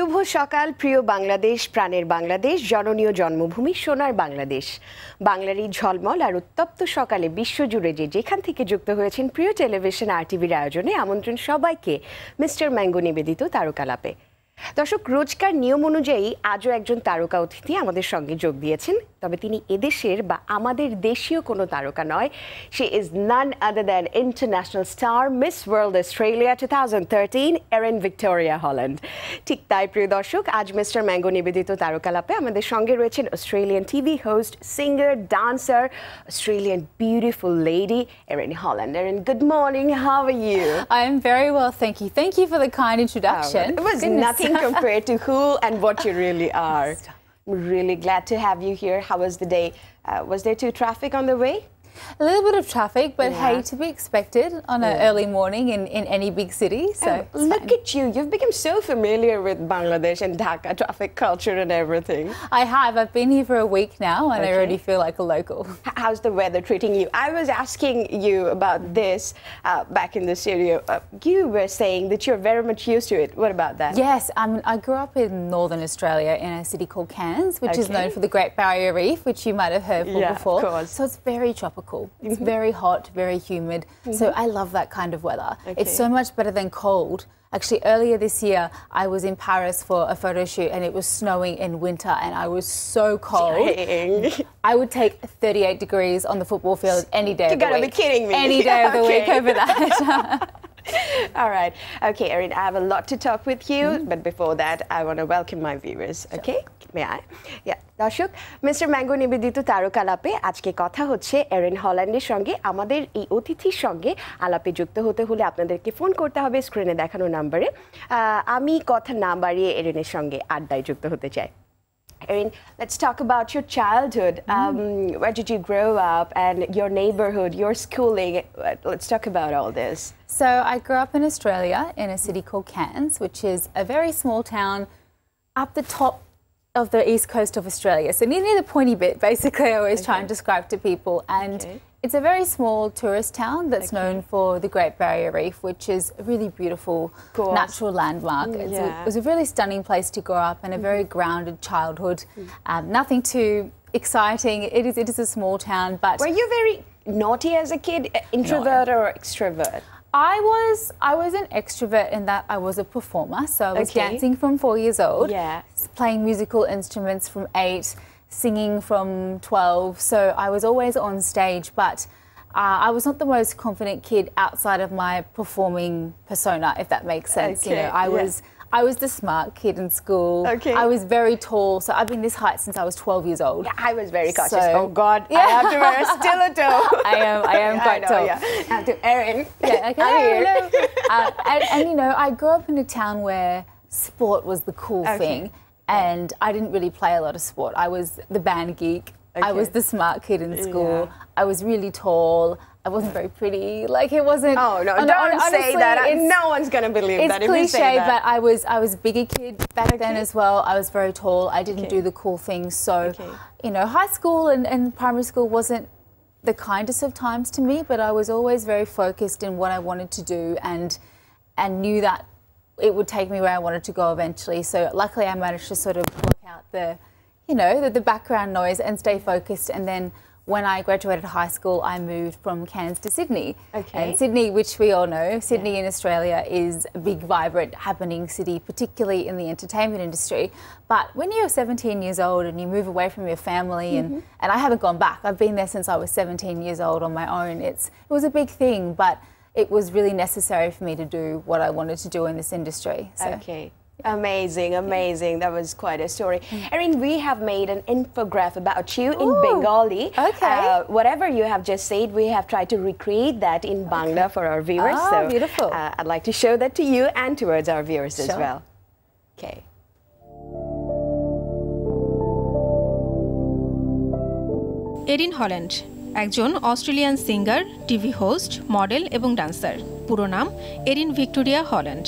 শুভ সকাল প্রিয় বাংলাদেশ, প্রাণের বাংলাদেশ, জননীয় জন্মভূমি, সোনার বাংলাদেশ। বাংলারই ঝলমল আর উত্তপ্ত সকালে বিশ্বজুড়ে যেখান থেকে যুক্ত হয়েছেন প্রিয় টেলিভিশন RTVর আয়োজনে আমন্ত্রণ সবাইকে মিস্টার ম্যাঙ্গো নিবেদিত তারকালাপে। দর্শক, রোজকার নিয়ম অনুযায়ী আজও একজন তারকা অতিথি আমাদের সঙ্গে যোগ দিয়েছেন, তবে তিনি এদেশের বা আমাদের দেশীয় কোনো তারকা নয়। She is none other than international star Miss World Australia 2013 Erin Victoria Holland. ঠিক তাই প্রিয় দর্শক, আজ মিস্টার ম্যাঙ্গো নিবেদিত তারকালাপে আমাদের সঙ্গে রয়েছেন Australian TV host, singer, dancer, Australian beautiful lady Erin Holland. Erin, good morning, how are you? I am very well, thank you. Thank you for the kind introduction. It was nothing compared to who and what you really are. I'm really glad to have you here. How was the day? Was there too traffic on the way? A little bit of traffic, but hey, to be expected on an early morning in any big city. So look at you. You've become so familiar with Bangladesh and Dhaka traffic culture and everything. I have. I've been here for a week now and I already feel like a local. How's the weather treating you? I was asking you about this back in the studio. You were saying that you're very much used to it. What about that? Yes, I grew up in northern Australia in a city called Cairns, which is known for the Great Barrier Reef, which you might have heard before. Of course. So it's very tropical. It's very hot, very humid. So I love that kind of weather. It's so much better than cold. Actually, earlier this year, I was in Paris for a photo shoot and it was snowing in winter and I was so cold. I would take 38 degrees on the football field any day of the week. You gotta be kidding me. Any day of the week over that. All right. Okay, Erin, I have a lot to talk with you, but before that, I want to welcome my viewers. Okay? May I? Yeah. দর্শক, mister mango নিবেদিত তারকালাপে আজকে কথা হচ্ছে Haerin হল্যান্ডের সঙ্গে। আমাদের এই অতিথির সঙ্গে আলাপে যুক্ত হতে হলে আপনাদেরকে ফোন করতে হবে স্ক্রিনে দেখানো নাম্বারে। আমি কথা না বাড়িয়ে এরিনের সঙ্গে আড্ডায় যুক্ত হতে চাই। Erin, let's talk about your childhood. Where did you grow up and your neighborhood, your schooling? Let's talk about all this. So I grew up in Australia in a city called Cairns, which is a very small town up the top of the east coast of Australia. So near the pointy bit, basically, I always try and describe to people. And it's a very small tourist town that's known for the Great Barrier Reef, which is a really beautiful natural landmark. It was a really stunning place to grow up and a very grounded childhood. Nothing too exciting. It is a small town, but... Were you very naughty as a kid, introvert or extrovert? I was an extrovert in that I was a performer. So I was dancing from 4 years old, playing musical instruments from 8, singing from 12. So I was always on stage, but I was not the most confident kid outside of my performing persona, if that makes sense. You know, I was the smart kid in school. I was very tall, so I've been this height since I was 12 years old. Yeah, I was very cautious. Oh God, I have to wear a stiletto. I am quite tall. Now to Erin. Hello. And you know, I grew up in a town where sport was the cool thing, and I didn't really play a lot of sport. I was the band geek. I was the smart kid in school. I was really tall. I wasn't very pretty. Like, it wasn't... Oh, no, don't say that. No one's going to believe that if you say that. It's cliche, but I was a bigger kid back then as well. I was very tall. I didn't do the cool things. So, you know, high school and primary school wasn't the kindest of times to me, but I was always very focused in what I wanted to do and knew that it would take me where I wanted to go eventually. So luckily I managed to sort of block out the background noise and stay focused. And then when I graduated high school, I moved from Cairns to Sydney. And Sydney, which we all know, Sydney in Australia is a big, vibrant, happening city, particularly in the entertainment industry. But when you're 17 years old and you move away from your family, and I haven't gone back, I've been there since I was 17 years old on my own. It was a big thing, but it was really necessary for me to do what I wanted to do in this industry. So. Amazing, amazing. That was quite a story. Erin, we have made an infographic about you in Bengali. Whatever you have just said, we have tried to recreate that in Bangla for our viewers. Oh, so beautiful. I'd like to show that to you and towards our viewers as well. Okay. Erin Holland একজন Australian singer, TV host, model এবং dancer. পুরো নাম Haerin Victoria Holland.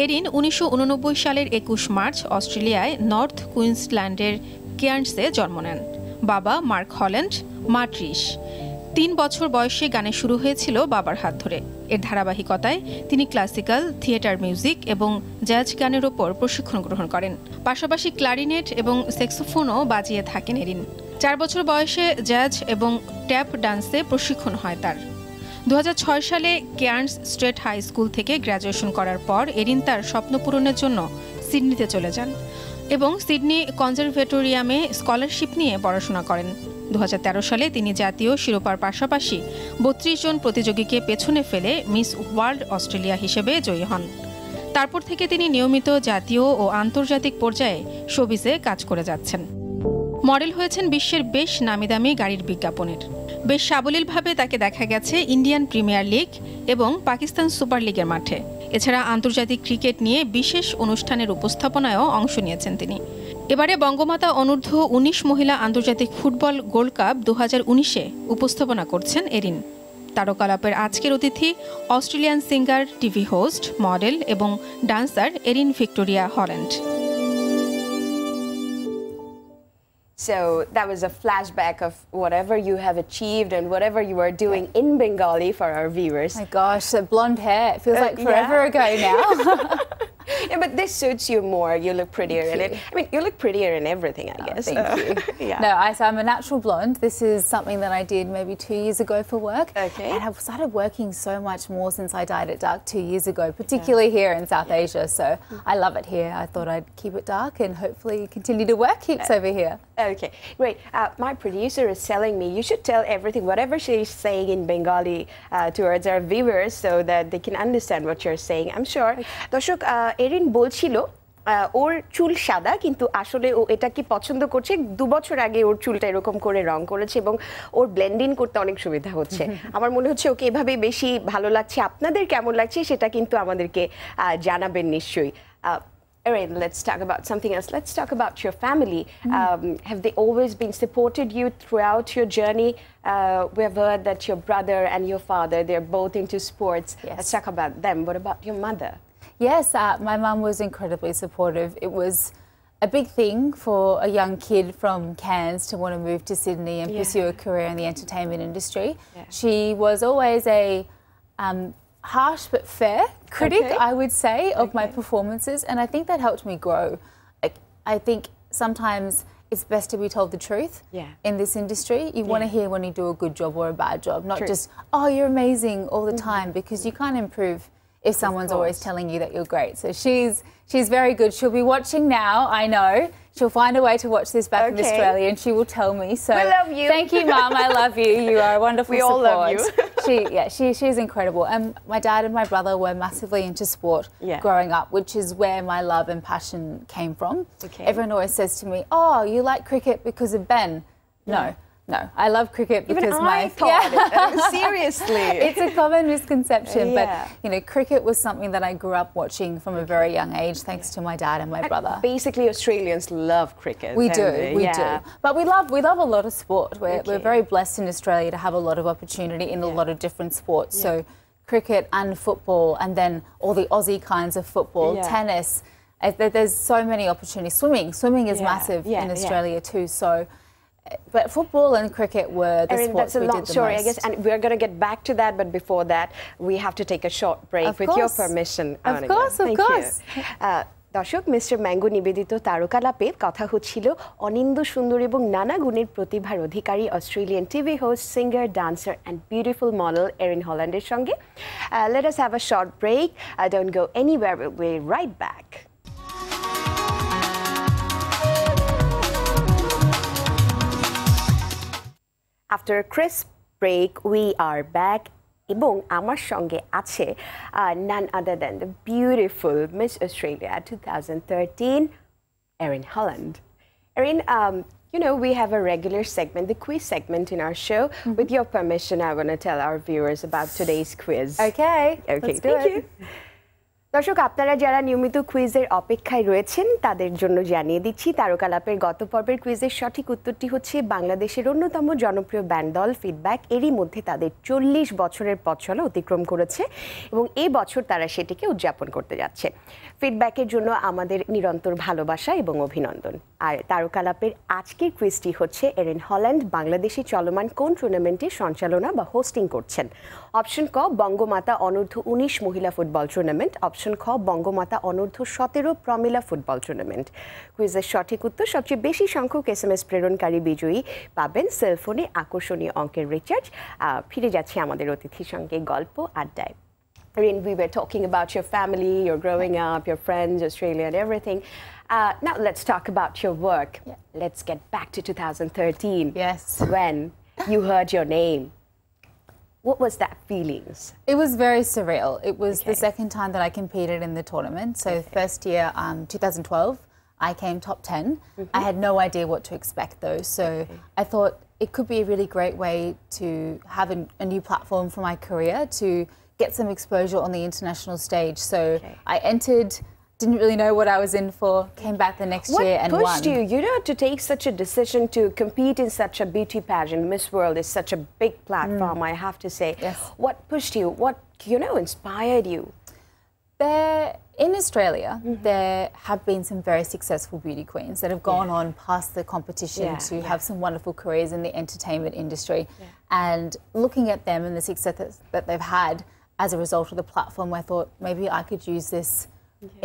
Haerin 1989 সালের 21 March অস্ট্রেলিয়ায় north কুইন্সল্যান্ডের কেয়ার্নসে জন্ম নেন। বাবা mark Holland, মা ট্রিশ। 3 বছর বয়সে গানে শুরু হয়েছিল বাবার হাত ধরে। এর ধারাবাহিকতায় তিনি ক্লাসিক্যাল, থিয়েটার মিউজিক এবং জ্যাজ গানের ওপর প্রশিক্ষণ গ্রহণ করেন। পাশাপাশি ক্লারিনেট এবং স্যাক্সোফোনও বাজিয়ে থাকেন এরিন। 4 বছর বয়সে জ্যাজ এবং ট্যাপ ডান্সে প্রশিক্ষণ হয় তার। 2006 সালে কেয়ার্নস স্ট্রেট হাই স্কুল থেকে গ্র্যাজুয়েশন করার পর এরিন তার স্বপ্ন পূরণের জন্য সিডনিতে চলে যান এবং সিডনি কনজারভেটোরিয়ামে স্কলারশিপ নিয়ে পড়াশোনা করেন। 2013 সালে তিনি জাতীয় শিরোপার পাশাপাশি 32 জন প্রতিযোগীকে পেছনে ফেলে মিস ওয়ার্ল্ড অস্ট্রেলিয়া হিসেবে জয়ী হন। তারপর থেকে তিনি নিয়মিত জাতীয় ও আন্তর্জাতিক পর্যায়ে শোবিজে কাজ করে যাচ্ছেন। মডেল হয়েছেন বিশ্বের বেশ নামিদামি গাড়ির বিজ্ঞাপনের। বেশ সাবলীলভাবে তাকে দেখা গেছে ইন্ডিয়ান প্রিমিয়ার লিগ এবং পাকিস্তান সুপার লিগের মাঠে। এছাড়া আন্তর্জাতিক ক্রিকেট নিয়ে বিশেষ অনুষ্ঠানের উপস্থাপনায়ও অংশ নিয়েছেন তিনি। এবারে বঙ্গমাতা অনূর্ধ্ব 19 মহিলা আন্তর্জাতিক ফুটবল গোল্ড কাপ 2019-এ উপস্থাপনা করছেন এরিন। তারকালাপের আজকের অতিথি Australian singer, TV host, model এবং dancer Erin Victoria Holland. So that was a flashback of whatever you have achieved and whatever you are doing in Bengali for our viewers. My gosh, the blonde hair. It feels like forever ago now. Yeah, but this suits you more. You look prettier in it. I mean, you look prettier in everything, I guess. Thank you. Yeah. No, so I'm a natural blonde. This is something that I did maybe 2 years ago for work. Okay. And I've started working so much more since I dyed it dark 2 years ago, particularly here in South Asia. So I love it here. I thought I'd keep it dark and hopefully continue to wear keeps over here. Okay, great. My producer is telling me you should tell everything, whatever she's saying in Bengali towards our viewers so that they can understand what you're saying. I'm sure. দর্শক, Haerin বলছিল ওর চুল সাদা, কিন্তু আসলে ও এটা কি পছন্দ করছে। 2 বছর আগে ওর চুলটা এরকম করে রং করেছে এবং ওর ব্লেন্ডিং করতে অনেক সুবিধা হচ্ছে। আমার মনে হচ্ছে ওকে এভাবে বেশি ভালো লাগছে। আপনাদের কেমন লাগছে সেটা কিন্তু আমাদেরকে জানাবেন নিশ্চয়ই। Erin, let's talk about something else. Let's talk about your family. Have they always been supported you throughout your journey? We have heard that your brother and your father, they're both into sports. Yes. Let's talk about them. What about your mother? Yes, my mum was incredibly supportive. It was a big thing for a young kid from Cairns to want to move to Sydney and pursue a career in the entertainment industry. She was always a harsh but fair critic, I would say, of my performances, and I think that helped me grow. I think sometimes it's best to be told the truth in this industry. You want to hear when you do a good job or a bad job, not just, oh, you're amazing all the time, because you can't improve if someone's always telling you that you're great. So she's very good. She'll be watching now, I know. She'll find a way to watch this back in Australia and she will tell me. So we love you. Thank you, Mum. I love you. You are a wonderful support. We all love you. She's incredible. And my dad and my brother were massively into sport growing up, which is where my love and passion came from. Everyone always says to me, oh, you like cricket because of Ben. No, I love cricket because even I thought it. Seriously. It's a common misconception, but you know, cricket was something that I grew up watching from a very young age, thanks to my dad and my brother. Basically, Australians love cricket. We do. But we love a lot of sport. We're very blessed in Australia to have a lot of opportunity in a lot of different sports. So cricket and football, and then all the Aussie kinds of football, tennis. There's so many opportunities. Swimming is massive in Australia too. So. But football and cricket were the Erin, sports that's a we long did the story, most. I guess, and we're going to get back to that. But before that, we have to take a short break. With your permission. Of course. দর্শক, mister mango নিবেদিত তারকালাপে কথা হচ্ছিল অনিন্দ্য সুন্দর এবং নানা গুণের প্রতিভার অধিকারী Australian TV host, singer, dancer and beautiful model Erin হল্যান্ডের সঙ্গে। Let us have a short break. Don't go anywhere. We'll be right back. After a crisp break, we are back. এবং আমার সঙ্গে আছে none other than the beautiful Miss Australia 2013, Erin Holland. Erin, you know, we have a regular segment, the quiz segment in our show. With your permission, I want to tell our viewers about today's quiz. Okay, let's do thank it. you. দর্শক, আপনারা যারা নিয়মিত কুইজের অপেক্ষায় রয়েছেন তাদের জন্য জানিয়ে দিচ্ছি, তারকালাপের গত পর্বের কুইজের সঠিক উত্তরটি হচ্ছে বাংলাদেশের অন্যতম জনপ্রিয় ব্যান্ড দল ফিডব্যাক। এরই মধ্যে তাদের 40 বছরের পথ চলা অতিক্রম করেছে এবং এই বছর তারা সেটিকে উদযাপন করতে যাচ্ছে। ফিডব্যাকের জন্য আমাদের নিরন্তর ভালোবাসা এবং অভিনন্দন। আর তারকালাপের আজকের কুইজটি হচ্ছে এরিন হল্যান্ড বাংলাদেশি চলমান কোন টুর্নামেন্টের সঞ্চালনা বা হোস্টিং করছেন? অপশন ক বঙ্গমাতা অনূর্ধ্ব 19 মহিলা ফুটবল টুর্নামেন্ট, অপশন খ বঙ্গমাতা অনূর্ধ্ব 17 প্রমিলা ফুটবল টুর্নামেন্ট। কুইজের সঠিক উত্তর সবচেয়ে বেশি সংখ্যক SMS প্রেরণকারী বিজয়ী পাবেন সেলফোনে আকর্ষণীয় অঙ্কের রিচার্জ। ফিরে যাচ্ছি আমাদের অতিথির সঙ্গে গল্প আড্ডায়। Erin, we were talking about your family, your growing up, your friends, Australia and everything. Now let's talk about your work. Yeah. Let's get back to 2013. Yes. When you heard your name. What was that feelings? It was very surreal. It was the second time that I competed in the tournament. So first year, 2012, I came top 10. I had no idea what to expect though. So I thought it could be a really great way to have a new platform for my career to get some exposure on the international stage. So I entered, didn't really know what I was in for, came back the next year and won. What pushed you, to take such a decision to compete in such a beauty pageant? Miss World is such a big platform, I have to say. Yes. What pushed you? What, inspired you? In Australia, there have been some very successful beauty queens that have gone on past the competition to have some wonderful careers in the entertainment industry. And looking at them and the success that they've had as a result of the platform, I thought maybe I could use this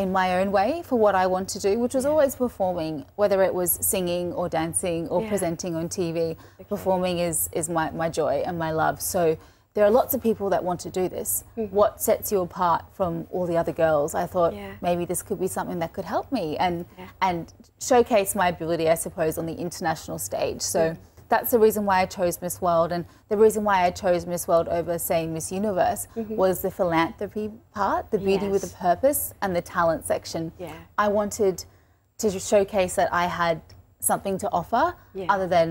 in my own way for what I want to do, which was always performing, whether it was singing or dancing or presenting on TV. Performing is my joy and my love. So there are lots of people that want to do this. What sets you apart from all the other girls? I thought maybe this could be something that could help me and showcase my ability, I suppose, on the international stage. So that's the reason why I chose Miss World, and the reason why I chose Miss World over, say, Miss Universe was the philanthropy part, the beauty with a purpose, and the talent section. I wanted to showcase that I had something to offer other than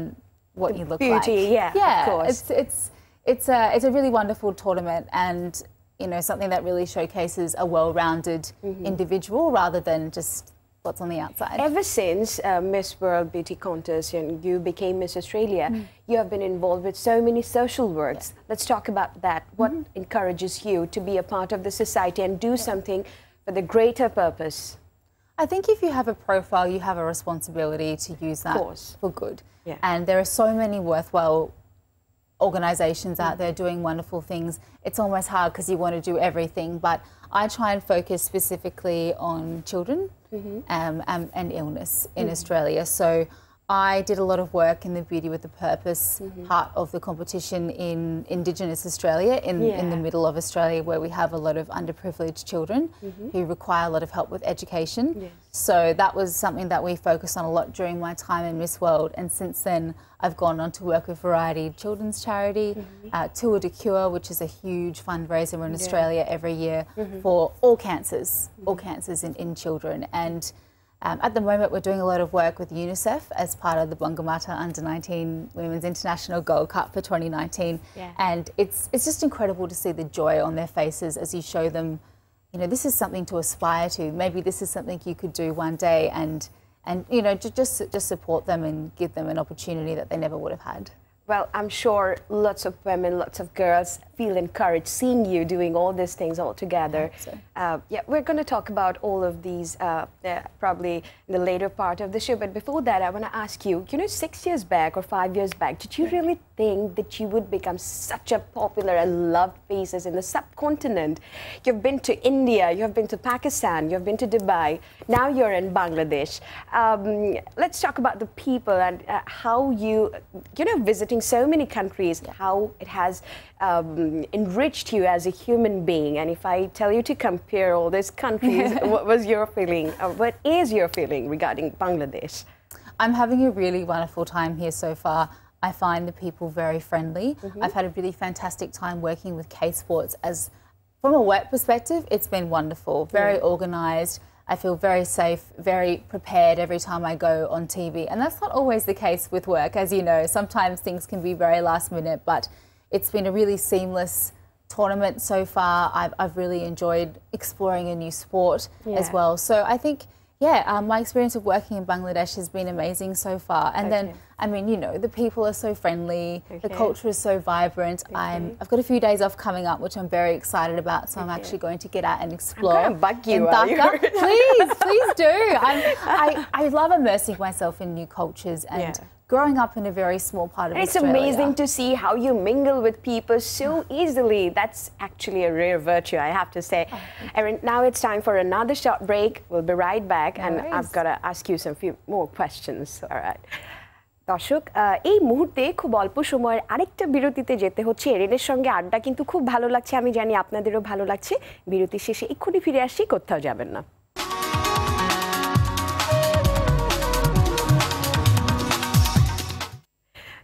what you look like. Beauty, of course. It's a really wonderful tournament, and something that really showcases a well-rounded individual rather than just what's on the outside. Ever since Miss World Beauty Contest and you became Miss Australia, you have been involved with so many social works. Let's talk about that. What encourages you to be a part of the society and do something for the greater purpose? I think if you have a profile, you have a responsibility to use that for good. And there are so many worthwhile organisations out there doing wonderful things. It's almost hard because you want to do everything, but I try and focus specifically on children and illness in Australia. So I did a lot of work in the Beauty with a Purpose part of the competition in Indigenous Australia, in the middle of Australia, where we have a lot of underprivileged children who require a lot of help with education. So that was something that we focused on a lot during my time in Miss World, and since then I've gone on to work with Variety Children's Charity, Tour de Cure, which is a huge fundraiser in Australia every year for all cancers in children. And at the moment, we're doing a lot of work with UNICEF as part of the Bangla Under-19 Women's International Gold Cup for 2019. And it's just incredible to see the joy on their faces as you show them, this is something to aspire to. Maybe this is something you could do one day, and just support them and give them an opportunity that they never would have had. Well, I'm sure lots of women, lots of girls feel encouraged seeing you doing all these things all together. We're going to talk about all of these probably in the later part of the show. But before that, I want to ask you, 6 years back or 5 years back, did you really think that you would become such a popular and loved faces in the subcontinent? You've been to India, you've been to Pakistan, you've been to Dubai, now you're in Bangladesh. Let's talk about the people and how visiting so many countries, how it has enriched you as a human being. And if I tell you to compare all these countries, what was your feeling? What is your feeling regarding Bangladesh? I'm having a really wonderful time here so far. I find the people very friendly. I've had a really fantastic time working with K-Sports. From a work perspective, it's been wonderful, very organised. I feel very safe, very prepared every time I go on TV. And that's not always the case with work, as you know. Sometimes things can be very last minute, but it's been a really seamless tournament so far. I've really enjoyed exploring a new sport as well. So I think Yeah, my experience of working in Bangladesh has been amazing so far. And then, I mean, you know, the people are so friendly, the culture is so vibrant. I've got a few days off coming up, which I'm very excited about. So I'm actually going to get out and explore. I'm going to bug you. Please do. I love immersing myself in new cultures and growing up in a very small part of Australia. It's amazing to see how you mingle with people so easily. That's actually a rare virtue, I have to say. Erin, now it's time for another short break. We'll be right back, and I've got to ask you some few more questions. All right. দর্শক এই মুহূর্তে খুব অল্প সময়ের আরেকটা বিরতিতে যেতে হচ্ছে। এরিনের সঙ্গে আড্ডা কিন্তু খুব ভালো লাগছে, আমি জানি আপনাদেরও ভালো লাগছে। বিরতি শেষে এক্ষুনি ফিরে আসি, কোথাও যাবেন না।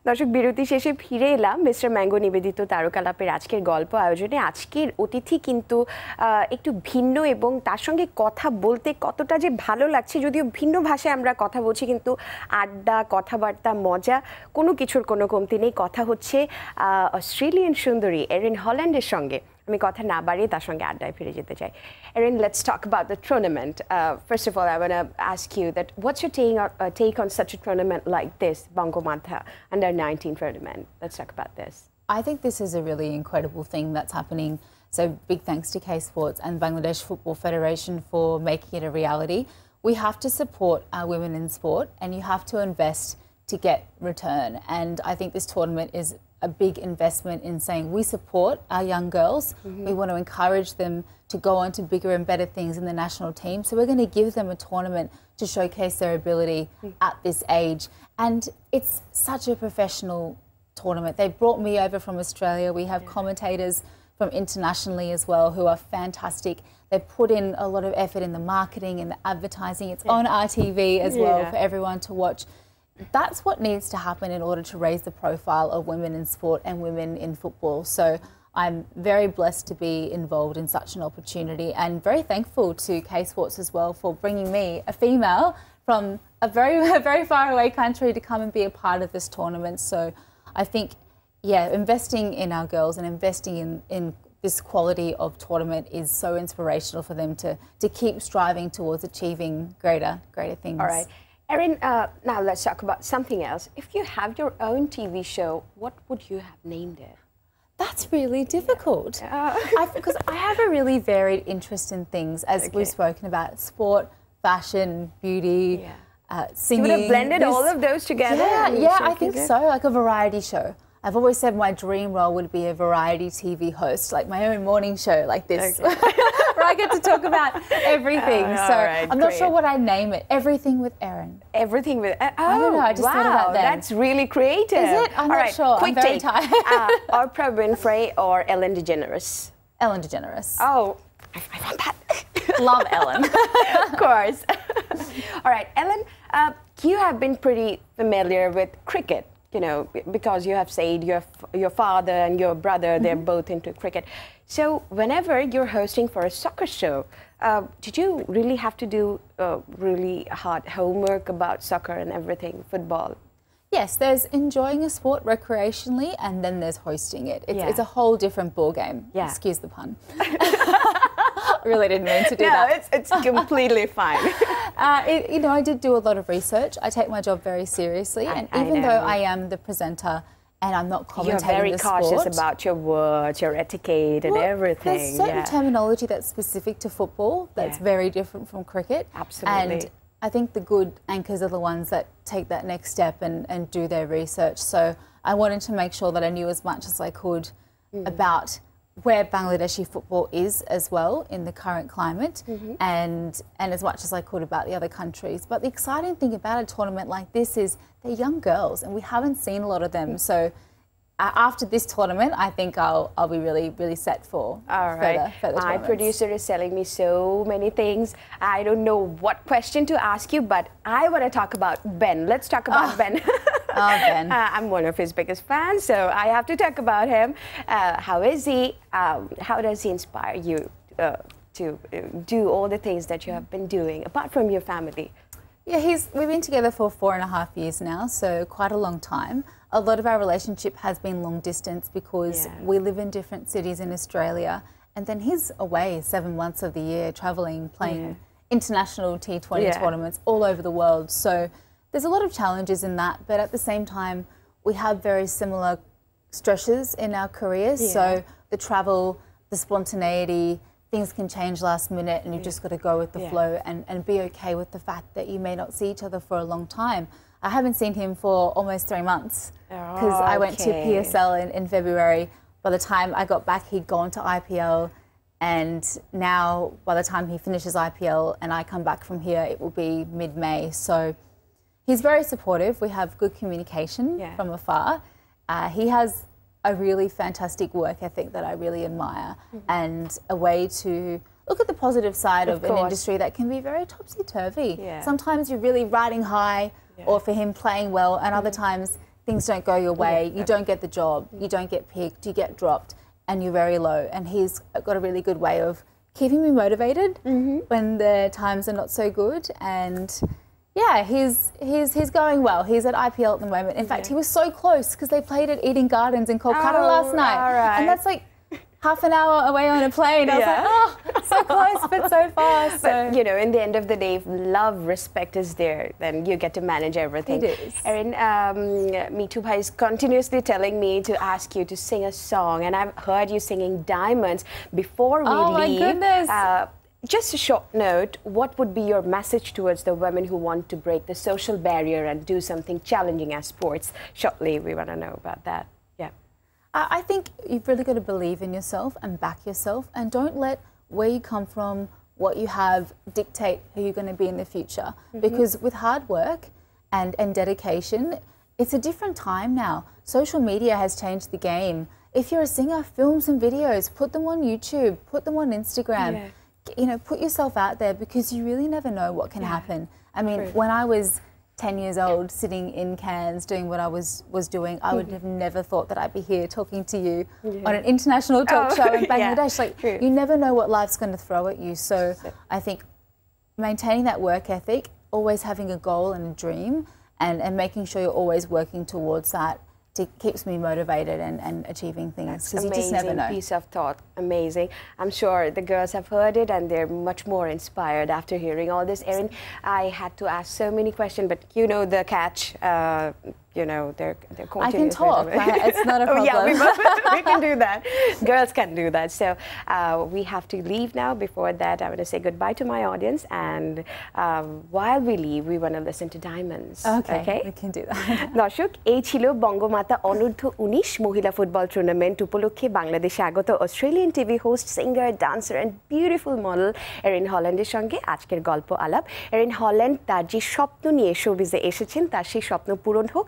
দর্শক বিরতি শেষে ফিরে এলাম মিস্টার ম্যাঙ্গো নিবেদিত তারকালাপের আজকের গল্প আয়োজনে। আজকের অতিথি কিন্তু একটু ভিন্ন এবং তার সঙ্গে কথা বলতে কতটা যে ভালো লাগছে, যদিও ভিন্ন ভাষায় আমরা কথা বলছি, কিন্তু আড্ডা, কথাবার্তা, মজা কোনো কিছুর কোনো কমতি নেই। কথা হচ্ছে অস্ট্রেলিয়ান সুন্দরী এরিন হল্যান্ডের সঙ্গে। আমি কথা না বাড়িয়ে তার সঙ্গে আড্ডায় ফিরে যেতে চাই। Erin, let's talk about the tournament. First of all, I want to ask you that what's your take on such a tournament like this, Bangomantha Under-19 tournament? Let's talk about this. I think this is a really incredible thing that's happening. So big thanks to K Sports and Bangladesh Football Federation for making it a reality. We have to support our women in sport, and you have to invest to get return. And I think this tournament is a big investment in saying we support our young girls. We want to encourage them to go on to bigger and better things in the national team. So we're going to give them a tournament to showcase their ability at this age. And it's such a professional tournament. They brought me over from Australia. We have commentators from internationally as well who are fantastic. They put in a lot of effort in the marketing and the advertising. It's on RTV as well for everyone to watch. That's what needs to happen in order to raise the profile of women in sport and women in football. So I'm very blessed to be involved in such an opportunity, and very thankful to K Sports as well for bringing me, a female from a very far away country, to come and be a part of this tournament. So I think, investing in our girls and investing in this quality of tournament is so inspirational for them to keep striving towards achieving greater things. All right. Erin, now let's talk about something else. If you have your own TV show, what would you have named it? That's really difficult. Because I have a really varied interest in things, as we've spoken about: sport, fashion, beauty, singing. You would have blended all of those together? Yeah, I think so, like a variety show. I've always said my dream role would be a variety TV host, like my own morning show like this, where I get to talk about everything. So I'm not sure what I'd name it. Everything with Erin. Everything with Erin. I don't know, I just thought about that. That's really creative. Is it? I'm not sure. Quick I'm very tired. Oprah Winfrey or Ellen DeGeneres? Ellen DeGeneres. Oh, I found that. Love Ellen. Of course. All right, Ellen, you have been pretty familiar with cricket. You know, because you have said your father and your brother, they're both into cricket. So whenever you're hosting for a soccer show, did you really have to do really hard homework about soccer and everything, football? Yes, there's enjoying a sport recreationally, and then there's hosting it. It's a whole different ball game. Excuse the pun. I really didn't mean to do that. No, it's completely fine. You know, I did do a lot of research. I take my job very seriously, and even though I am the presenter and I'm not commentating the sport, you're very cautious about your words, your etiquette, and everything. There's certain terminology that's specific to football that's very different from cricket. Absolutely. And I think the good anchors are the ones that take that next step and do their research. So I wanted to make sure that I knew as much as I could about where Bangladeshi football is as well in the current climate, and as much as I could about the other countries. But the exciting thing about a tournament like this is they're young girls, and we haven't seen a lot of them. So after this tournament, I think I'll be really set for further tournaments. My producer is telling me so many things. I don't know what question to ask you, but I want to talk about Ben. Let's talk about Ben. Ben. I'm one of his biggest fans, so I have to talk about him. How is he? How does he inspire you to do all the things that you have been doing, apart from your family? Yeah, we've been together for 4.5 years now, so quite a long time. A lot of our relationship has been long distance because we live in different cities in Australia, and then he's away 7 months of the year travelling, playing international T20 tournaments all over the world. So there's a lot of challenges in that, but at the same time, we have very similar stresses in our careers. So the travel, the spontaneity, things can change last minute, and you've just got to go with the flow and be okay with the fact that you may not see each other for a long time. I haven't seen him for almost 3 months because I went to PSL in February. By the time I got back, he'd gone to IPL, and now by the time he finishes IPL and I come back from here, it will be mid-May. So he's very supportive. We have good communication from afar. He has a really fantastic work ethic that I really admire, and a way to look at the positive side of an industry that can be very topsy-turvy. Sometimes you're really riding high, or for him playing well, and other times things don't go your way, you don't get the job, you don't get picked, you get dropped, and you're very low. And he's got a really good way of keeping me motivated when the times are not so good. And yeah, he's going well. He's at IPL at the moment. In fact, he was so close because they played at Eden Gardens in Kolkata last night. And that's like half an hour away on a plane. I was like, oh, so close, but so far. So. But, you know, in the end of the day, if love, respect is there, then you get to manage everything. It is. Erin, Meetu Bhai is continuously telling me to ask you to sing a song, and I've heard you singing Diamonds. Before we leave, my goodness. Just a short note, what would be your message towards the women who want to break the social barrier and do something challenging as sports? Shortly, we want to know about that. I think you've really got to believe in yourself and back yourself, and don't let where you come from, what you have, dictate who you're going to be in the future. Because with hard work and dedication, it's a different time now. Social media has changed the game. If you're a singer, film some videos, put them on YouTube, put them on Instagram. You know, put yourself out there, because you really never know what can happen. I mean, when I was 10 years old, sitting in Cairns doing what I was doing, I would have never thought that I'd be here talking to you on an international talk show in Bangladesh. You never know what life's going to throw at you. So I think maintaining that work ethic, always having a goal and a dream, and making sure you're always working towards that, keeps me motivated and achieving things, because you just never know. Piece of thought, amazing. I'm sure the girls have heard it and they're much more inspired after hearing all this. Erin, I had to ask so many questions, but you know the catch. You know, they're I can talk. It's not a problem. We can do that. Girls can do that. So we have to leave now. Before that, I want to say goodbye to my audience. And while we leave, we want to listen to Diamonds. Okay, we can do that. দর্শক, এই ছিল বঙ্গমাতা অনূর্ধ্ব 19 মহিলা football tournament উপলক্ষে বাংলাদেশে আগত Australian TV host, singer, dancer and beautiful model Erin হল্যান্ডের সঙ্গে আজকের গল্প আলাপ। এরিন হল্যান্ড তার যে স্বপ্ন নিয়ে শোবিজে এসেছেন, তার সেই স্বপ্ন পূরণ হোক।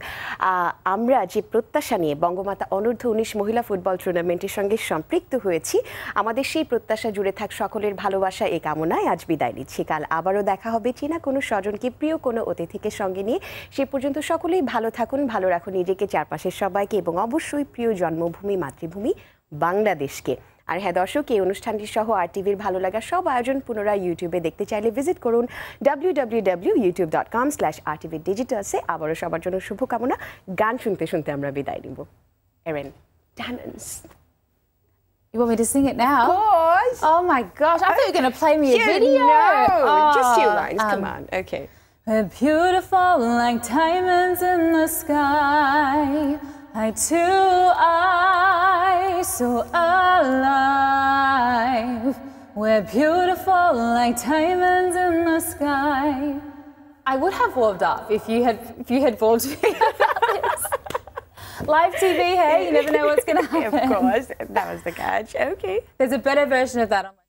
আমরা যে প্রত্যাশা নিয়ে বঙ্গমাতা অনূর্ধ্ব 19 মহিলা ফুটবল টুর্নামেন্টের সঙ্গে সম্পৃক্ত হয়েছি, আমাদের সেই প্রত্যাশা জুড়ে থাক সকলের ভালোবাসা, এই কামনায় আজ বিদায় নিচ্ছি। কাল আবারও দেখা হবে চেনা কোনো স্বজনকে, প্রিয় কোনো অতিথিকে সঙ্গে নিয়ে। সে পর্যন্ত সকলেই ভালো থাকুন, ভালো রাখুন নিজেকে, চারপাশের সবাইকে, এবং অবশ্যই প্রিয় জন্মভূমি মাতৃভূমি বাংলাদেশকে। আর হ্যাঁ দর্শক, এই অনুষ্ঠানটি সহ RTVর ভালো লাগা সব আয়োজন পুনরায় ইউটিউবে দেখতে চাইলে ভিজিট করুন www.youtube.com/rtvdigital-এ। আবারও সবার জন্য শুভকামনা। গান শুনতে শুনতে আমরা বিদায় নিব। Erin, Diamonds. You want me to sing it now? Of course. Oh my gosh, I thought you were going to play me a video. No, just 2 lines, come on, okay. We're beautiful like diamonds in the sky, eye to eye, so alive. We're beautiful like diamonds in the sky. I would have warmed up if you had warned me about this. Live TV, hey, you never know what's going to happen. Of course, that was the catch. Okay. There's a better version of that on my